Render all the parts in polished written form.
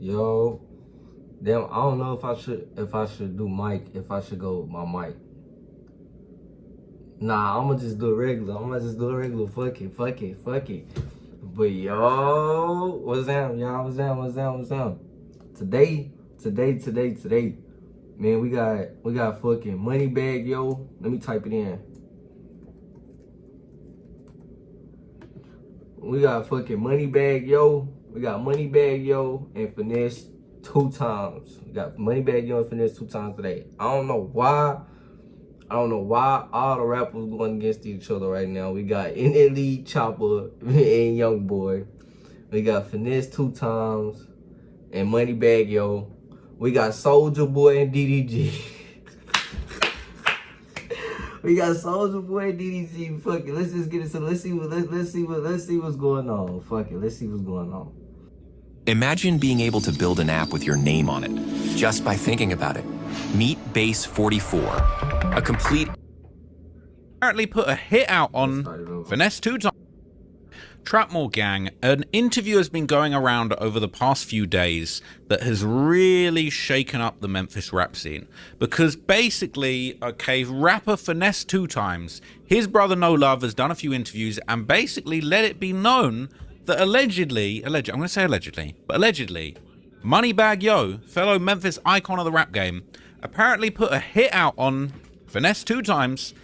Yo, damn, I don't know if I should do mic, if I should go with my mic. Nah, I'ma just do it regular. Fuck it. But yo, what's up, y'all? What's up? Today, man, we got fucking MoneyBagg, yo. Let me type it in. We got fucking MoneyBagg, yo. We got MoneyBagg, yo, and Finesse2Tymes. We got MoneyBagg, yo, and Finesse2Tymes today. I don't know why all the rappers going against each other right now. We got NLE, Chopper, and Young Boy. We got Finesse2Tymes and MoneyBagg, yo. We got Soulja Boy and DDG. We got Soulja Boy and DDG. Fuck it, let's just get it. So let's see what's going on. Fuck it, let's see what's going on. Imagine being able to build an app with your name on it, just by thinking about it. Meet Base 44, a complete... Apparently put a hit out on Finesse2Tymes. Trapmore Gang. An interview has been going around over the past few days that has really shaken up the Memphis rap scene. Because basically, okay, rapper Finesse2Tymes, his brother No Love has done a few interviews and basically let it be known that allegedly, I'm going to say allegedly, but allegedly, MoneyBagg Yo, fellow Memphis icon of the rap game, apparently put a hit out on Finesse2Tymes,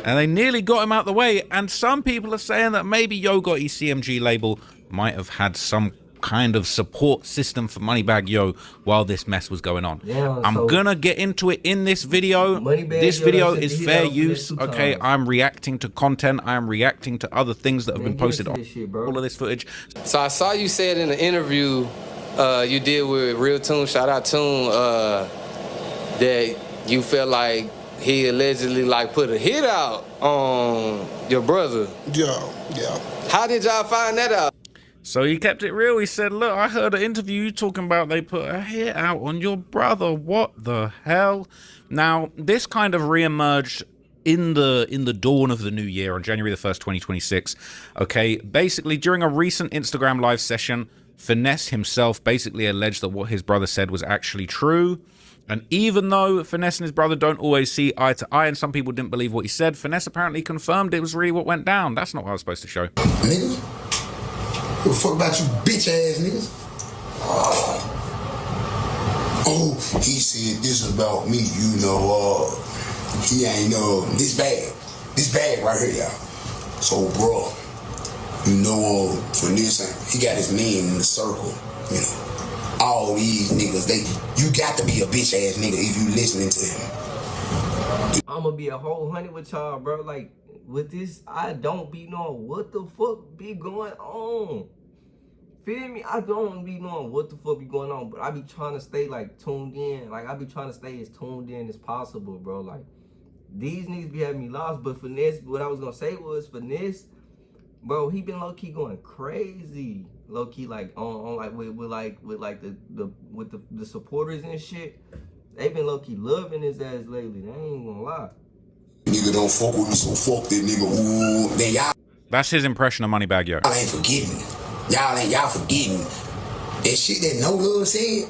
and they nearly got him out the way. And some people are saying that maybe Yo Gotti's CMG label might have had some kind of support system for MoneyBagg Yo while this mess was going on. Yeah, I'm gonna get into it in this video. This video is fair use, okay? I'm reacting to content. I'm reacting to other things that have been posted on all of this footage. So I saw you said in the interview you did with Real Tune, shout out Tune, that you felt like he allegedly like put a hit out on your brother. Yeah. How did y'all find that out? So he kept it real. He said, look, I heard an interview talking about they put a hit out on your brother. What the hell? Now, this kind of reemerged in the dawn of the new year on January the 1st, 2026. Okay, basically during a recent Instagram live session, Finesse himself basically alleged that what his brother said was actually true. And even though Finesse and his brother don't always see eye to eye, and some people didn't believe what he said, Finesse apparently confirmed it was really what went down. That's not what I was supposed to show. Nigga, what the fuck about you bitch ass niggas? Oh, he said this about me, you know, he ain't this bag right here, y'all. So, bro, you know, Finesse, he got his man in the circle, you know. All these niggas, you got to be a bitch ass nigga if you listening to him. I'ma be a whole 100 with y'all, bro. Like, with this, I don't be knowing what the fuck be going on. Feel me? I don't be knowing what the fuck be going on, but I be trying to stay, like, tuned in. Like, I be trying to stay as tuned in as possible, bro. Like, these niggas be having me lost, but Finesse, what I was gonna say was, Finesse, bro, he been low-key going crazy. Low-key, like, on like, with the supporters and shit. They been low-key loving his ass lately. They ain't gonna lie. Nigga don't fuck with me, so fuck that nigga. Ooh, then y'all. That's his impression of MoneyBagg Yo. Y'all ain't forgetting. Y'all forgetting that shit that No Love said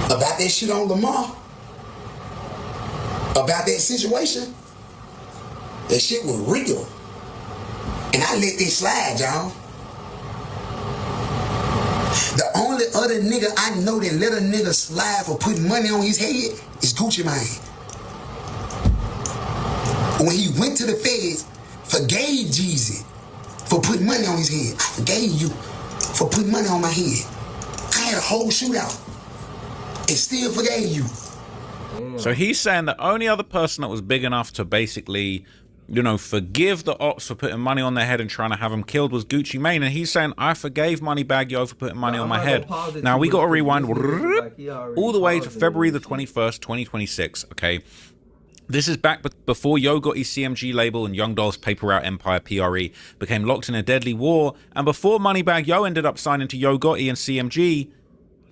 about that shit on Lamar. About that situation. That shit was real. And I let this slide, y'all. The only other nigga I know that let a nigga slide for putting money on his head is Gucci Mane. When he went to the feds, forgave Jeezy for putting money on his head. I forgave you for putting money on my head. I had a whole shootout and still forgave you. So he's saying the only other person that was big enough to basically, you know, forgive the ops for putting money on their head and trying to have them killed was Gucci Mane. And he's saying, I forgave MoneyBagg Yo for putting money on my head. Now, we got to rewind all the way to February the 21st, 2026, okay? This is back before Yo Gotti's CMG label and Young Dolph's Paper Route Empire PRE became locked in a deadly war. And before MoneyBagg Yo ended up signing to Yo Gotti and CMG,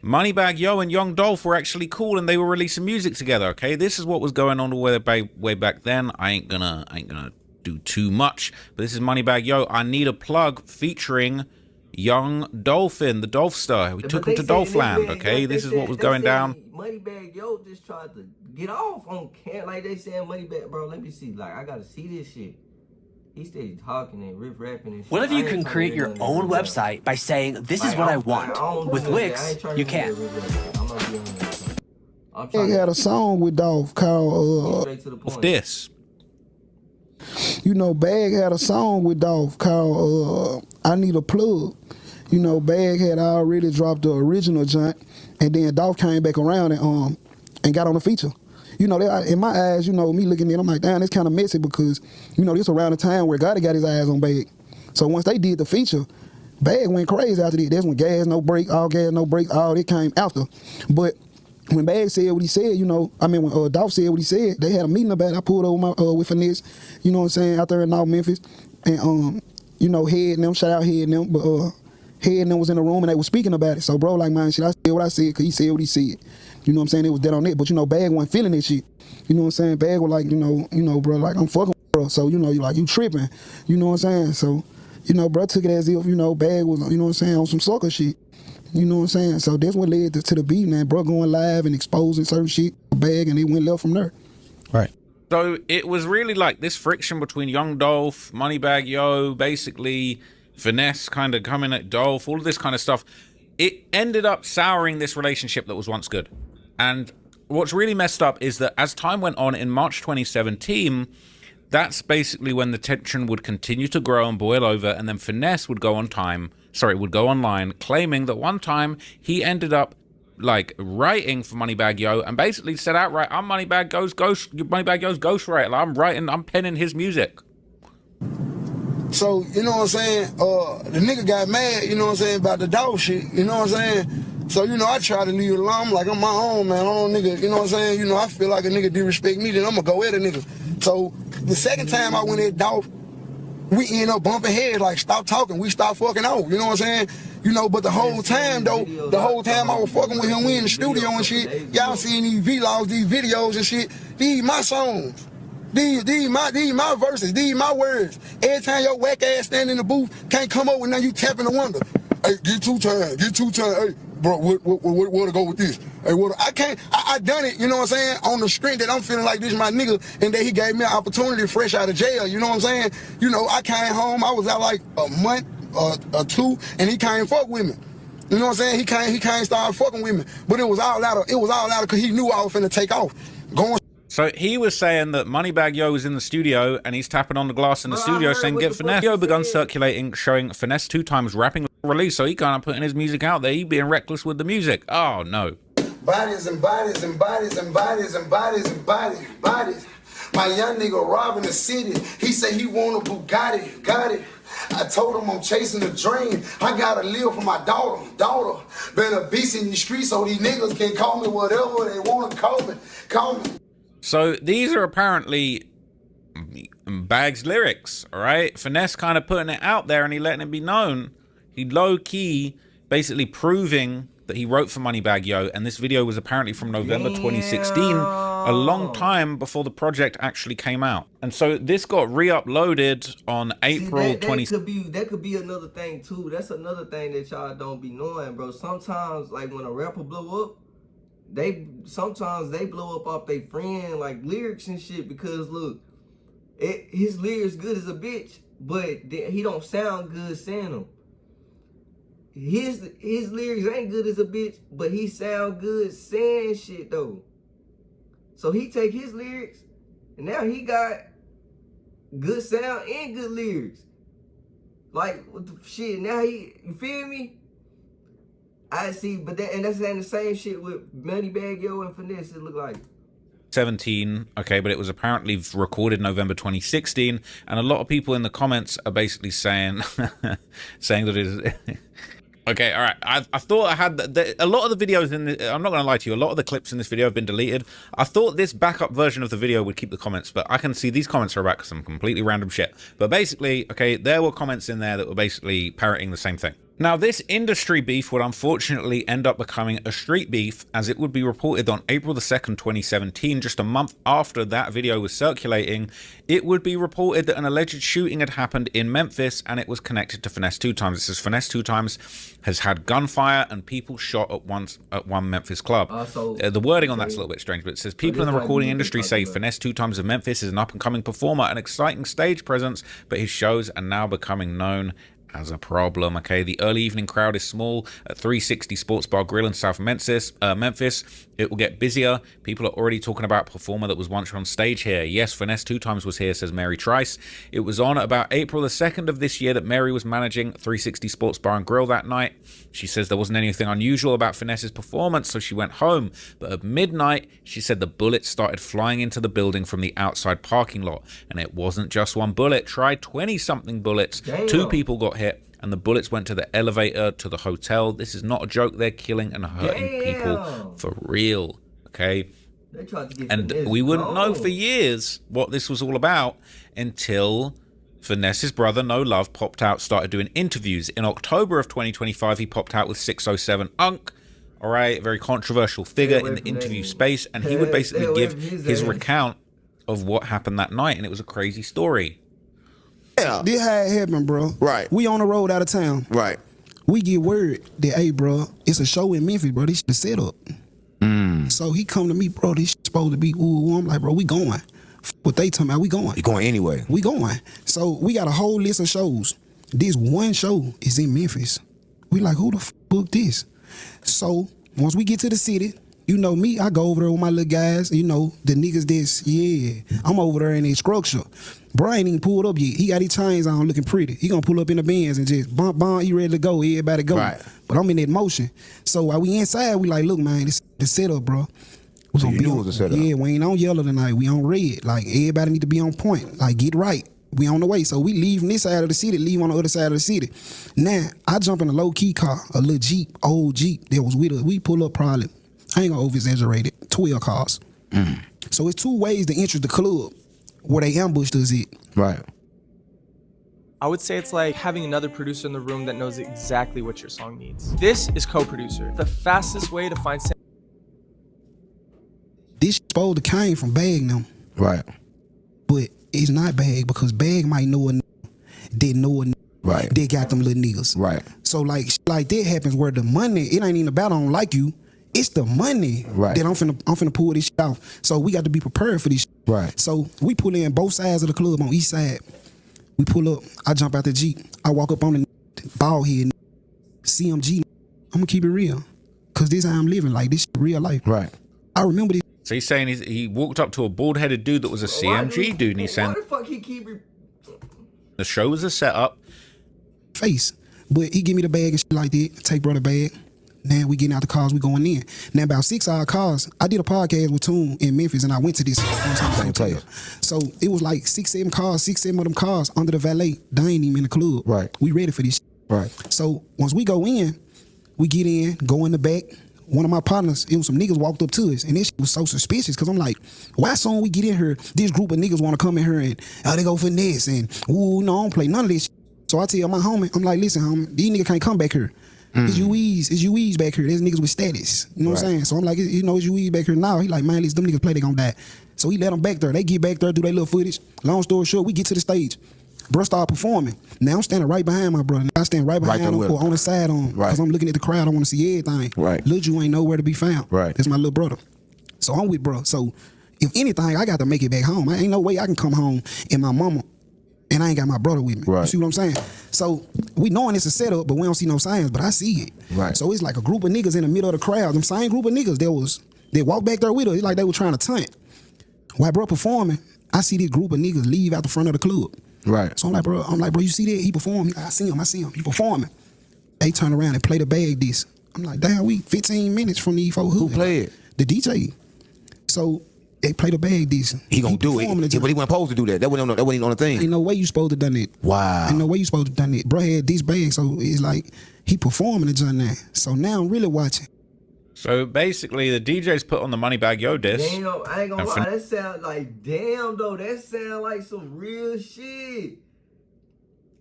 MoneyBagg Yo and Young Dolph were actually cool and they were releasing music together, okay? This is what was going on way back then. I ain't gonna do too much, but this is MoneyBagg Yo. I need a plug featuring Young Dolphin, the Dolphster. We took him to Dolphland, okay? This is what was going down. MoneyBagg Yo just tried to get off on camera. Like they saying MoneyBagg, bro, let me see. Like, I gotta see this shit. He stayed talking and riff-rapping and shit. What if you can create your own website by saying, this is what I want? With Wix, you can. He had a song with Dolph called What's this? You know, Bag had a song with Dolph called I Need a Plug. You know, Bag had already dropped the original joint, and then Dolph came back around and got on the feature. You know, in my eyes, you know, me looking at it, I'm like, damn, it's kind of messy because, you know, this around the time where Gotti got his eyes on Bag. So once they did the feature, Bag went crazy after that. That's when Gas No Break, all Gas No Break, all that came after. But when Bag said what he said, you know, I mean, when Dolph said what he said, they had a meeting about it. I pulled over with Finesse, you know what I'm saying, out there in North Memphis. And, you know, Head and them, shout out Head and them, but Head and them was in the room and they were speaking about it. So, bro, like, man, shit, I said what I said because he said what he said. You know what I'm saying? It was dead on it. But, you know, Bag wasn't feeling that shit. You know what I'm saying? Bag was like, you know, bro, like, I'm fucking with bro. So, you know, you like, you tripping. You know what I'm saying? So, you know, bro took it as if, you know, Bag was, you know what I'm saying, on some sucker shit. You know what I'm saying? So that's what led to the beat, man. Bro going live and exposing certain shit, Bag, and it went left from there. Right. So it was really like this friction between Young Dolph, MoneyBagg Yo, basically Finesse kind of coming at Dolph, all of this kind of stuff. It ended up souring this relationship that was once good. And what's really messed up is that as time went on in March 2017, that's basically when the tension would continue to grow and boil over, and then Finesse would go online claiming that one time he ended up like writing for MoneyBagg Yo and basically said outright, I'm MoneyBagg Yo's ghostwriter. Like, I'm penning his music. So, you know what I'm saying? The nigga got mad, you know what I'm saying, about the dog shit, you know what I'm saying? So, you know, I try to leave it alone. I'm like, I'm my own, man. I don't nigga, you know what I'm saying? You know, I feel like a nigga disrespect me, then I'm gonna go at a nigga. So, the second time I went at Dolph, we end up bumping heads, like, stop talking, we stop fucking off, you know what I'm saying? You know, but the whole time, though, I was fucking with him, we in the studio and shit, y'all seeing these vlogs, these videos and shit, these my songs. These my verses, these my words. Every time your whack ass stand in the booth, can't come up with nothing, you tapping the window. Hey, get two times. Hey, bro, where to go with this? Hey, I done it, you know what I'm saying, on the strength that I'm feeling like this my nigga, and that he gave me an opportunity fresh out of jail, you know what I'm saying? You know, I came home, I was out like a month or two, and he came fuck with me. You know what I'm saying? He came start fucking with me. But it was all out of because he knew I was finna take off. So he was saying that MoneyBagg Yo was in the studio and he's tapping on the glass in the studio saying, get Finesse. Yo begun circulating, showing Finesse2Tymes rapping release. So he kind of putting his music out there. He being reckless with the music. Oh, no. Bodies and bodies and bodies and bodies and bodies and bodies. My young nigga robbing the city. He said he want a Bugatti. Got it. I told him I'm chasing a dream. I gotta live for my daughter. Been a beast in these streets so these niggas can call me whatever they want to call me. So these are apparently Bagg's lyrics, all right? Finesse kind of putting it out there and he letting it be known. He low-key basically proving that he wrote for MoneyBagg Yo, and this video was apparently from November 2016, a long time before the project actually came out. And so this got re-uploaded on April 20. That could be another thing too. That's another thing that y'all don't be knowing, bro. Sometimes, like when a rapper blow up, sometimes they blow up off their friend like lyrics and shit, because look, his lyrics good as a bitch, but he don't sound good saying them. His lyrics ain't good as a bitch, but he sound good saying shit though. So he take his lyrics and now he got good sound and good lyrics. Like what the shit, now you feel me? I see, but that's the same shit with MoneyBagg Yo and Finesse. It look like 17, okay, but it was apparently recorded November 2016, and a lot of people in the comments are basically saying that it is. Okay, all right. I thought I had a lot of the videos in the, I'm not gonna lie to you, a lot of the clips in this video have been deleted. I thought this backup version of the video would keep the comments, but I can see these comments are about some completely random shit. But basically, okay, there were comments in there that were basically parroting the same thing. Now, this industry beef would unfortunately end up becoming a street beef, as it would be reported on April the 2nd, 2017, just a month after that video was circulating. It would be reported that an alleged shooting had happened in Memphis, and it was connected to Finesse2Tymes. It says Finesse2Tymes has had gunfire and people shot at one Memphis club. The wording on that's a little bit strange, but it says people in the recording industry say Finesse2Tymes of Memphis is an up-and-coming performer, an exciting stage presence, but his shows are now becoming known as a problem. Okay, the early evening crowd is small at 360 Sports Bar Grill in South Memphis. It will get busier. People are already talking about a performer that was once on stage here. Yes, Finesse2Tymes was here, says Mary Trice. It was on about April the 2nd of this year that Mary was managing 360 Sports Bar and Grill that night. She says there wasn't anything unusual about Finesse's performance, so she went home. But at midnight, she said the bullets started flying into the building from the outside parking lot. And it wasn't just one bullet. Tried 20-something bullets. Damn. 2 people got hit, and the bullets went to the elevator to the hotel. This is not a joke. They're killing and hurting people for real, okay? They tried to get and we wouldn't know for years what this was all about until Finesse's brother, No Love, popped out, started doing interviews. In October of 2025, he popped out with 607 Unk, all right? A very controversial figure in the interview space, and he would basically give his recount of what happened that night, and it was a crazy story. Yeah. This how it happened, bro. Right. We on the road out of town. Right. We get word that, hey, bro, it's a show in Memphis, bro. This shit is set up. So he come to me, bro, this shit supposed to be, ooh, I'm like, bro, we going. What they talking about, we going. You going anyway. We going. So we got a whole list of shows. This one show is in Memphis. We like, who the f booked this? So once we get to the city, you know me, I go over there with my little guys, you know, the niggas this, yeah. I'm over there in a structure. Bro ain't even pulled up yet. He got his chains on looking pretty. He gonna pull up in the Benz and just bump, he ready to go, everybody go. Right. But I'm in that motion. So while we inside, we like, look, man, this the setup, bro. We So gonna you be knew on, it was a setup. Yeah, we ain't on yellow tonight. We on red. Like, everybody need to be on point. Like, get right. We on the way. So we leave from this side of the city, leave on the other side of the city. Now, I jump in a low-key car, a little Jeep, old Jeep that was with us. We pull up probably, I ain't gonna over-exaggerate it, 12 cars. So it's 2 ways to enter the club where they ambushed us at. Right. I would say it's like having another producer in the room that knows exactly what your song needs. This is co-producer. The fastest way to find This supposed to came from Bag now. Right. But it's not Bag because Bag might know a didn't know a Right. they got them little niggas. Right. So like that happens where the money, it ain't even about I don't like you. It's the money Right. that I'm finna pull this shit off. So we got to be prepared for this shit. Right. So we pull in both sides of the club on each side. We pull up, I jump out the Jeep. I walk up on the bald head, CMG. I'm gonna keep it real. Cause this how I'm living, like this shit real life. Right. I remember this. So he's saying he walked up to a bald-headed dude that was a CMG dude, and he's saying why the fuck he keep the show was a setup. Face. But he give me the bag and shit like that. Take brother bag. Now we getting out the cars, we going in. Now about 6 hour cars, I did a podcast with Toon in Memphis and I went to this hotel. So it was like 6-7 cars, 6-7 of them cars under the valet. They ain't even in the club. Right. We ready for this shit. Right. So once we go in, we get in, go in the back. One of my partners, it was some niggas walked up to us, and this shit was so suspicious because I'm like, why soon we get in here, this group of niggas want to come in here and they go finesse and ooh, no, I don't play none of this shit. So I tell my homie, I'm like, listen, homie, these niggas can't come back here. It's UEs back here. There's niggas with status. You know what I'm saying? So I'm like, you know, it's UEs back here now. He like, man, listen, them niggas play, they gonna die. So he let them back there. They get back there, do their little footage. Long story short, we get to the stage. Bro start performing. Now I'm standing right behind my brother. I stand right behind him or on the side on because I'm looking at the crowd. I want to see everything. Right. Lil Ju ain't nowhere to be found. Right. That's my little brother. So I'm with bro. So if anything, I got to make it back home. I ain't no way I can come home and my mama and I ain't got my brother with me. Right. You see what I'm saying? So we knowing it's a setup, but we don't see no signs, but I see it. Right. So it's like a group of niggas in the middle of the crowd. Them same group of niggas they walked back there with us. It's like they were trying to tunt. While bro performing, I see this group of niggas leave out the front of the club. Right. So I'm like, bro, you see that? He performed. I see him. He performing. They turn around and play the bag disc. I'm like, damn, we 15 minutes from the E4 hood. Who played? The DJ. So they play the bag disc. He gonna do it. performing Yeah, but he wasn't supposed to do that. That wasn't on the thing. Ain't no way you supposed to done it. Wow. Ain't no way you supposed to done it. Bro had this bag, so it's like he performing the joint now. So now I'm really watching. So basically, the DJ's put on the MoneyBagg Yo disc. Damn, I ain't gonna lie, that sound like, damn though, that sound like some real shit.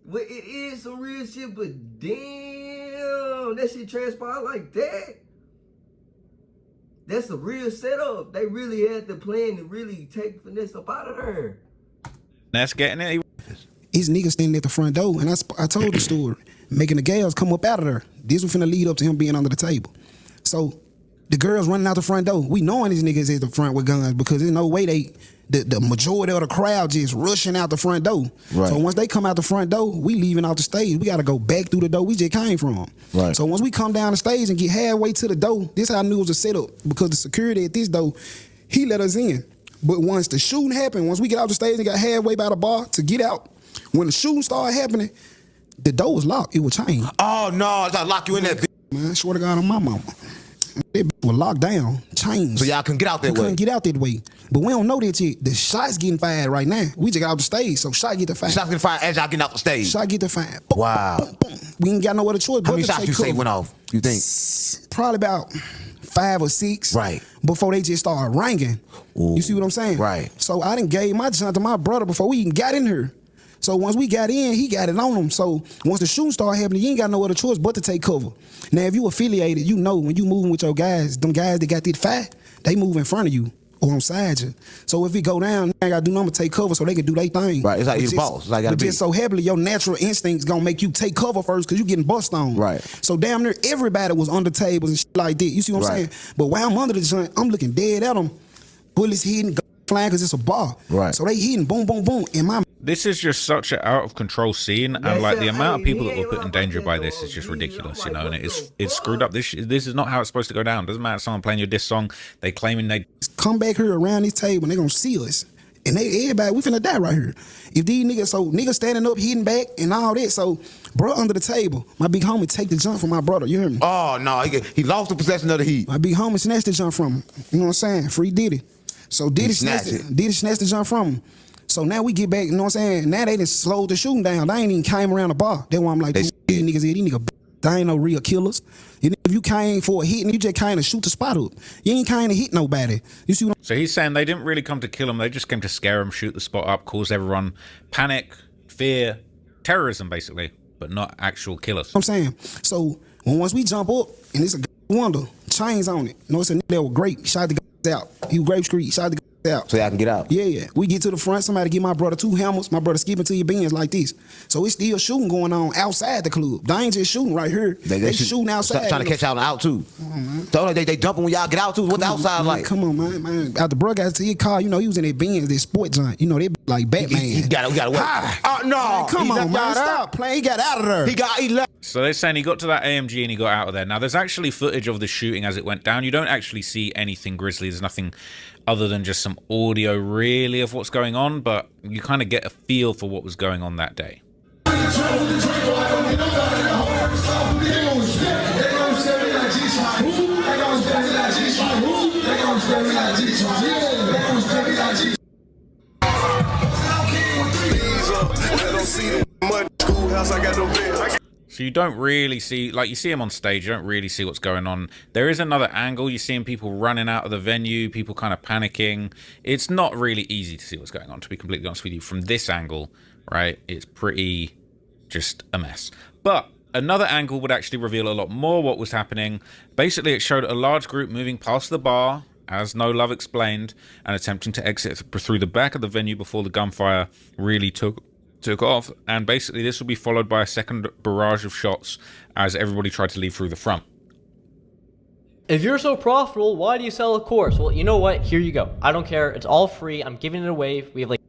Well, it is some real shit, but damn, that shit transpired like that. That's a real setup. They really had the plan to really take Finesse up out of there. That's getting it. His nigga standing at the front door, and I told the story, making the gals come up out of there. This was finna lead up to him being under the table. So the girls running out the front door. We knowing these niggas at the front with guns because there's no way the majority of the crowd just rushing out the front door. Right. So once they come out the front door, we leaving out the stage. We got to go back through the door we just came from. Right. So once we come down the stage and get halfway to the door, this how I knew it was a setup because the security at this door, he let us in. But once the shooting happened, once we get out the stage and got halfway by the bar to get out, when the shooting started happening, the door was locked. It was chained. Oh no, I gotta lock you in that. Man, I swear to God on my mama. That bitch was locked down, chained. So y'all couldn't get out that way. Couldn't get out that way. But we don't know that yet. The shots getting fired right now. We just got out the stage, so shot get the fire. Shots getting fired as y'all getting out the stage. Shot get the fire. Boom, Wow. boom, boom. We ain't got no other choice. How many but to shots take you say cover. went off? You think? Probably about 5 or 6. Right. Before they just started ringing. Ooh. You see what I'm saying? Right. So I done gave my jump to my brother before we even got in here. So once we got in, he got it on him. So once the shooting started happening, you ain't got no other choice but to take cover. Now, if you affiliated, you know when you moving with your guys, them guys that got that fight, they move in front of you or on side you. So if it go down, I gotta do nothing but take cover so they can do their thing. Right, it's like But you the boss. It's like gotta but be. just so heavily, your natural instincts gonna make you take cover first because you getting bust on. Right. So damn near everybody was under tables and shit like that. You see what I'm Right. saying? But while I'm under the joint, I'm looking dead at them. Bullets hitting, flying because it's a bar. Right. So they hitting, boom, boom, boom. And my This is just such an out of control scene, and like the amount of people that were put in danger by this is just ridiculous, you know. And it's screwed up. This is not how it's supposed to go down. Doesn't matter if someone playing your diss song, they claiming they come back here around this table and they gonna see us. And everybody, we finna die right here. If these niggas standing up, hitting back and all that. So, bro, under the table, my big homie take the jump from my brother. You hear me? Oh no, he lost the possession of the heat. My big homie snatched the jump from him. You know what I'm saying? Free Diddy. So Diddy snatched it. Diddy snatched the jump from him. So now we get back, you know what I'm saying? Now they done slowed the shooting down. They ain't even came around the bar. That's why I'm like, these niggas, they ain't no real killers. If you came for a hit and you just kind of shoot the spot up, you ain't kind of hit nobody. You see what I'm So he's saying they didn't really come to kill him. They just came to scare him, shoot the spot up, cause everyone panic, fear, terrorism, basically, but not actual killers. I'm saying? So once we jump up, and it's a wonder, chains on it. You know, it's a nigga that was great. Shot the guys out. He was Grape Street. Shot the guys out. So y'all can get out. Yeah. We get to the front. Somebody give my brother 2 hammers. My brother skipping to your bins like this. So it's still shooting going on outside the club. They ain't just shooting right here. They shooting outside. Trying to catch y'all out too. So they dumping when y'all get out too. What the outside like? Come on, man. Out the bro got to his car. You know, he was in their bins, their sport joint. You know, they like Batman. We got to wait. Oh no! Man, come on, man. Stop playing. He got out of there. He left. So they're saying he got to that AMG and he got out of there. Now, there's actually footage of the shooting as it went down. You don't actually see anything grisly. There's nothing other than just some audio, really, of what's going on, but you kind of get a feel for what was going on that day. So you don't really see, like you see him on stage, you don't really see what's going on. There is another angle. You're seeing people running out of the venue, people kind of panicking. It's not really easy to see what's going on, to be completely honest with you. From this angle, right, it's pretty just a mess. But another angle would actually reveal a lot more what was happening. Basically, it showed a large group moving past the bar, as No Love explained, and attempting to exit through the back of the venue before the gunfire really took off. And basically this will be followed by a second barrage of shots as everybody tried to leave through the front. If you're so profitable, why do you sell a course? Well, you know what? Here you go. I don't care. It's all free. I'm giving it away. We have like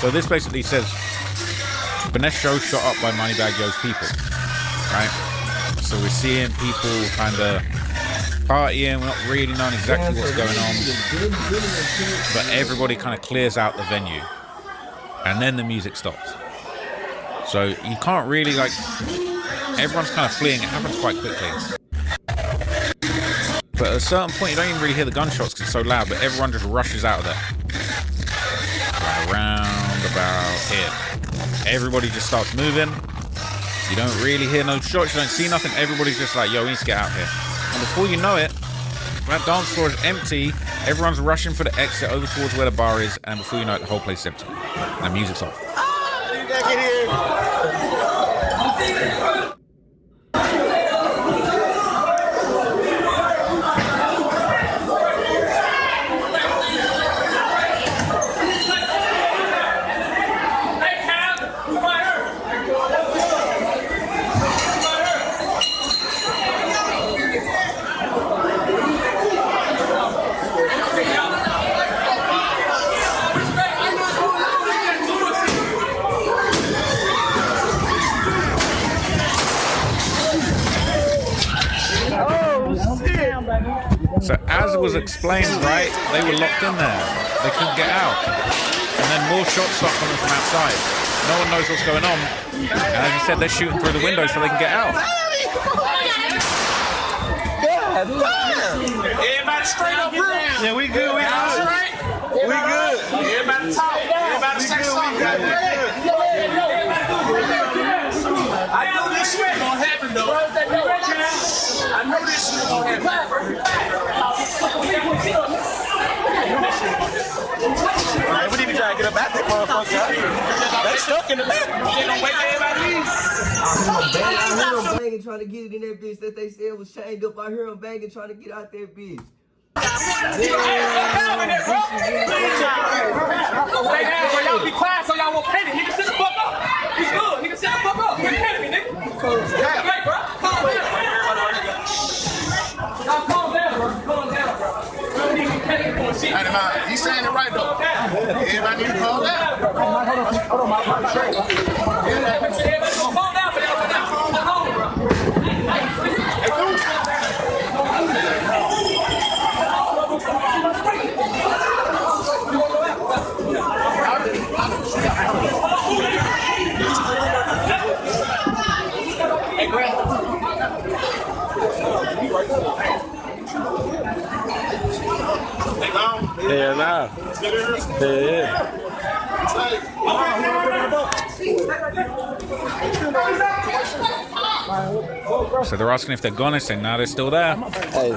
So this basically says Finesse show shot up by MoneyBagg Yo's people, right? So we're seeing people kind of partying. We're not really knowing exactly what's going on, but everybody kind of clears out the venue, and then the music stops. So you can't really, like, everyone's kind of fleeing. It happens quite quickly. But at a certain point, you don't even really hear the gunshots because it's so loud, but everyone just rushes out of there. Right around about here. Everybody just starts moving. You don't really hear no shots, you don't see nothing. Everybody's just like, yo, we need to get out here. before you know it, that dance floor is empty. Everyone's rushing for the exit over towards where the bar is, and before you know it, the whole place is empty. And the music's off. You gotta get here. So as was explained, right, they were locked in there. They couldn't get out. And then more shots start coming from outside. No one knows what's going on. And as you said, they're shooting through the windows so they can get out. Everybody straight up real. Yeah, we good. We good. We good. Everybody talk. Everybody say something. I know this shit gonna happen though. I know this shit gonna happen. We need to try to get up out that motherfucker. They stuck in the back. They gonna wake everybody in. I heard him banging trying to get it in that bitch that they said was chained up. I heard him banging trying to get out that bitch. Y'all be quiet so y'all won't panic. Nigga, sit the fuck up. It's good. Nigga, sit the fuck up. You panic me, nigga. Hey, bro. Calm down. Calm down, bro. Calm down, bro. He's saying it right though. Everybody need to calm down. Hold on, everybody calm down for that. Hold on, bro. Hey, Grant. Yeah, nah. Yeah. So they're asking if they're gone. They say, no, they're still there. Hey.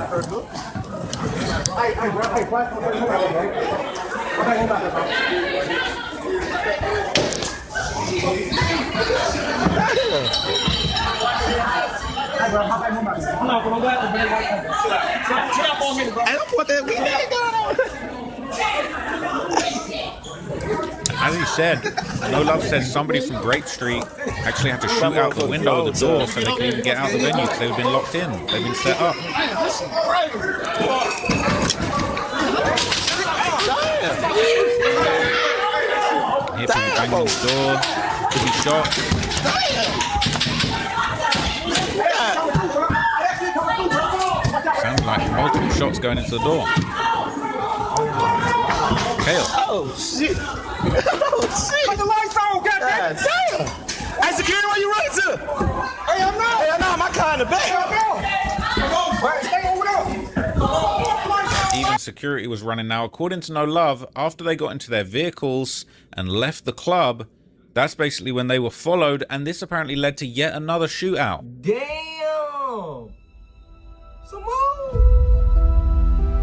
As he said, No Love said somebody from Grape Street actually had to shoot out the window of the door so they could even get out the venue because they've been locked in. They've been set up. Here people banging on the door. Could be shot. Sounds like multiple shots going into the door. Kale. Oh, shit. Oh, shit. Put the lights on, goddamn. Damn. Hey, security, where you running to? Hey, I'm not. Hell no, my car in the back. Stay over there. Even security was running now. According to No Love, after they got into their vehicles and left the club, that's basically when they were followed, and this apparently led to yet another shootout. Damn! Simone!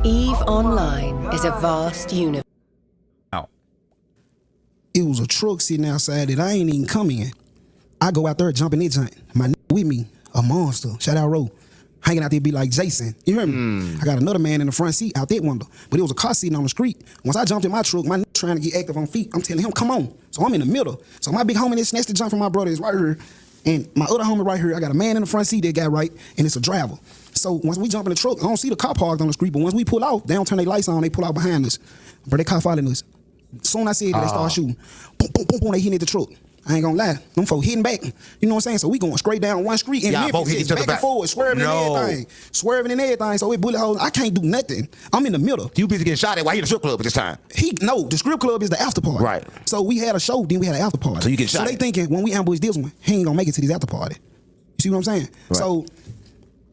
EVE Online is a vast universe. It was a truck sitting outside that I ain't even come in. I go out there jumping that joint. My with me, a monster. Shout out Ro. Hanging out there be like Jason. You hear me? I got another man in the front seat out that window. But it was a car sitting on the street. Once I jumped in my truck, my trying to get active on feet. I'm telling him, come on. So I'm in the middle. So my big homie that snatched the jump from my brother is right here. And my other homie right here, I got a man in the front seat that got right, and it's a driver. So once we jump in the truck, I don't see the car parked on the street, but once we pull out, they don't turn their lights on, they pull out behind us. But they car following us. Soon I said that, they start shooting. Boom, boom, boom, boom, they hitting at the truck. I ain't gonna lie. Them folks hitting back. You know what I'm saying? So we going straight down one street in Memphis, both hit each other back back. and forward, swerving and everything. Swerving and everything. So it bullet holes. I can't do nothing. I'm in the middle. You busy getting shot at while you in the strip club at this time. No, the strip club is the after party. Right. So we had a show, then we had an after party. So you get shot. So they thinking when we ambush this one, he ain't gonna make it to this after party. You see what I'm saying? Right. So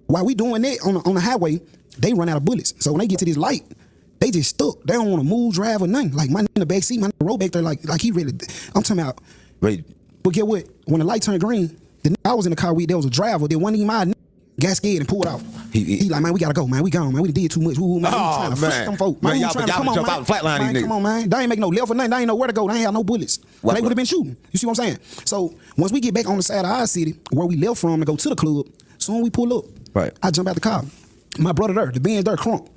while we doing that on the highway, they run out of bullets. So when they get to this light, they just stuck. They don't want to move, drive, or nothing. Like my in the back seat, my roll back there, like he ready. I'm talking about. Right. But get what? When the light turned green, I was in the car with, there was a driver. There wasn't even my got scared and pulled off. He like, man, we gotta go, man. We gone, man. We did too much. Man, we trying to flip them folk. Man, we y'all trying to come on, jump man. out and flatline these niggas. Come on, man. They ain't make no left or nothing. They ain't know where to go. They ain't have no bullets. They would have been shooting. You see what I'm saying? So once we get back on the side of our city, where we left from to go to the club, soon we pull up. Right. I jump out the car. My brother there, the Benz there, crunk.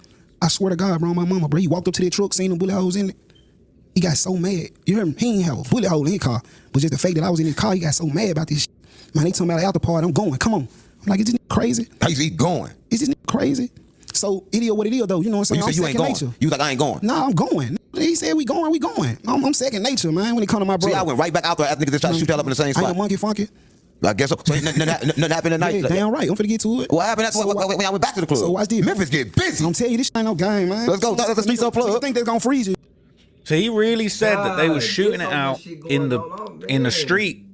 I swear to God, bro, my mama, bro, he walked up to that truck, seen them bullet holes in it. He got so mad. You heard him? He ain't have a bullet hole in his car. But just the fact that I was in his car, he got so mad about this shit. Man, they talking about the after party. I'm going. Come on. I'm like, is this crazy? How you going? Is this crazy? So it is what it is, though. You know what I'm saying? You said you ain't going. Nature. You was like, I ain't going. Nah, I'm going. He said we going. I'm second nature, man, when it come to my brother. See, I went right back out there after niggas just tried to shoot y'all up in the same spot. I ain't no monkey funky. I guess so. So nothing happened tonight? Yeah, damn right. I'm finna get to it. What happened? That's when I went back to the club. So watch this. Memphis get busy. I'm telling you, this ain't no game, man. Let's go. That's the streets up plug. You think they're gonna freeze you? So he really said that they were shooting it out in the street,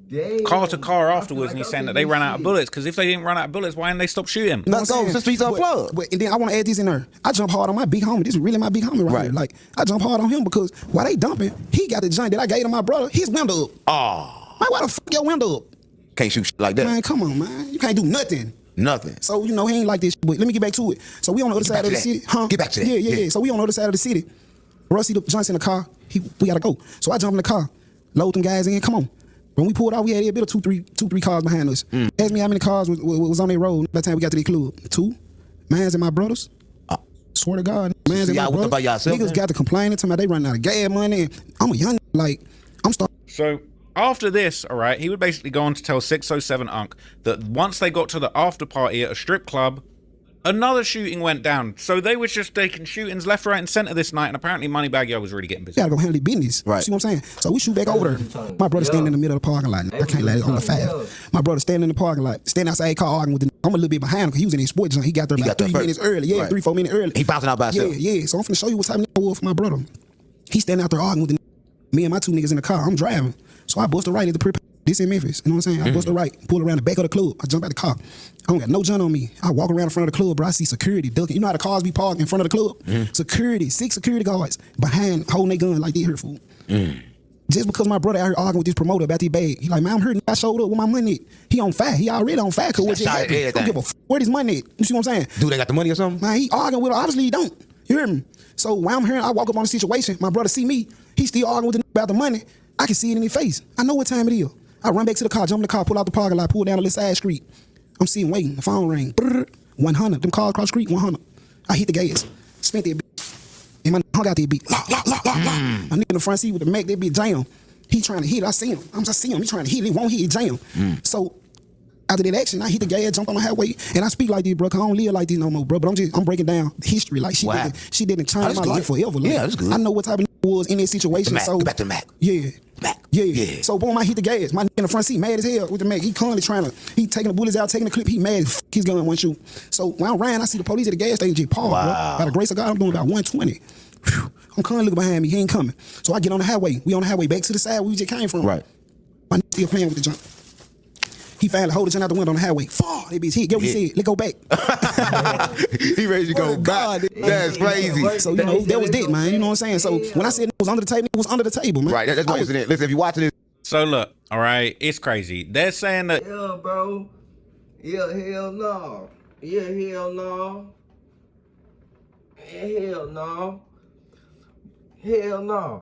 car to car afterwards, and he's saying that they ran out of bullets. Because if they didn't run out of bullets, why didn't they stop shooting? Let's go. The streets unplugged. And then I want to add this in there. I jump hard on my big homie. This is really my big homie right here. Like, I jump hard on him because while they dumping, he got the joint that I gave to my brother. His window up. Oh. Man, why the fuck your window up? Can't shoot shit like that. Man, come on, man. You can't do nothing. Nothing. So, you know, he ain't like this. But let me get back to it. So we on the other side of the city. Huh? Get back to that. Yeah. So we on the other side of the city. Rusty the joints in the car. We gotta go. So I jump in the car, load them guys in. Come on. When we pulled out, we had a bit of two, three cars behind us. Ask me how many cars was on their road by the time we got to the club. 2. Mans and my brothers. Swear to God, mans and my brothers. By yourself, niggas got to complaining to me. They running out of gas money. And I'm a young like I'm starting. So after this, all right, he would basically go on to tell 607 Unc that once they got to the after party at a strip club, another shooting went down. So they were just taking shootings left, right, and center this night, and apparently MoneyBagg Yo was really getting busy. Gotta go handle the business. Right. See what I'm saying? So we shoot back over there. My brother standing in the middle of the parking lot. I can't let it on the 5. My brother standing in the parking lot, standing outside car arguing with the. I'm a little bit behind him because he was in his sports zone. He got there about 3 minutes early. Yeah, 3-4 minutes early. He bouncing out by himself. Yeah. So I'm finna show you what's happening with my brother. He standing out there arguing with the. Me and my 2 niggas in the car. I'm driving. So I bust a right at the prep. This in Memphis. You know what I'm saying? I bust a right, pull around the back of the club. I jump out the car. I don't got no gun on me. I walk around in front of the club, bro. I see security ducking. You know how the cars be parked in front of the club? Security, 6 security guards behind holding their gun like they here fool. Just because my brother out here arguing with this promoter about this bag. He like, man, I'm hurting. I showed up with my money. He on fire. He already on fire. Cause I don't give a where this money at. You see what I'm saying? Do they got the money or something? Man, he arguing with her. Obviously he don't. You hear me? So while I'm hearing, I walk up on the situation. My brother see me. He still arguing with the about the money. I can see it in his face. I know what time it is. I run back to the car, jump in the car, pull out the parking lot, pull down the little side street. I'm sitting waiting. The phone ring. 100. Them cars across the street, 100. I hit the gas. Spent that bitch. And my hung out that bitch. Lock. A nigga in the front seat with the Mac, that bitch jam. He trying to hit it. I see him. He trying to hit it. He won't hit it, jam. So after that action, I hit the gas, jump on the highway, and I speak like this, bro, cause I don't live like this no more, bro. But I'm breaking down history. Like she didn't change my life forever. Like, that's good. I know what type of was in that situation. Mac, so go back to the Mac. Yeah. Mac. Yeah. So boom, I hit the gas. My in the front seat, mad as hell with the Mac. He constantly he taking the bullets out, taking the clip. He mad. His gun one shoot. So when I ran, I see the police at the gas station just paused. Bro. By the grace of God, I'm doing about 120. Whew. I'm constantly looking behind me. He ain't coming. So I get on the highway. We on the highway back to the side where we just came from. Right. My nigga still playing with the junk. He finally hold the junk out the window on the highway. Fuck, that bitch hit. Get what he said. Let's go back. He ready to go back. That's crazy. So, you know, that was it, man. You know what I'm saying? So when I said it was under the table, it was under the table, man. Right, that's what it's in it. Listen, if you're watching this. So look, all right, it's crazy. They're saying that. Yeah, bro. Yeah, hell no. Yeah, hell no. Hell no. Hell no.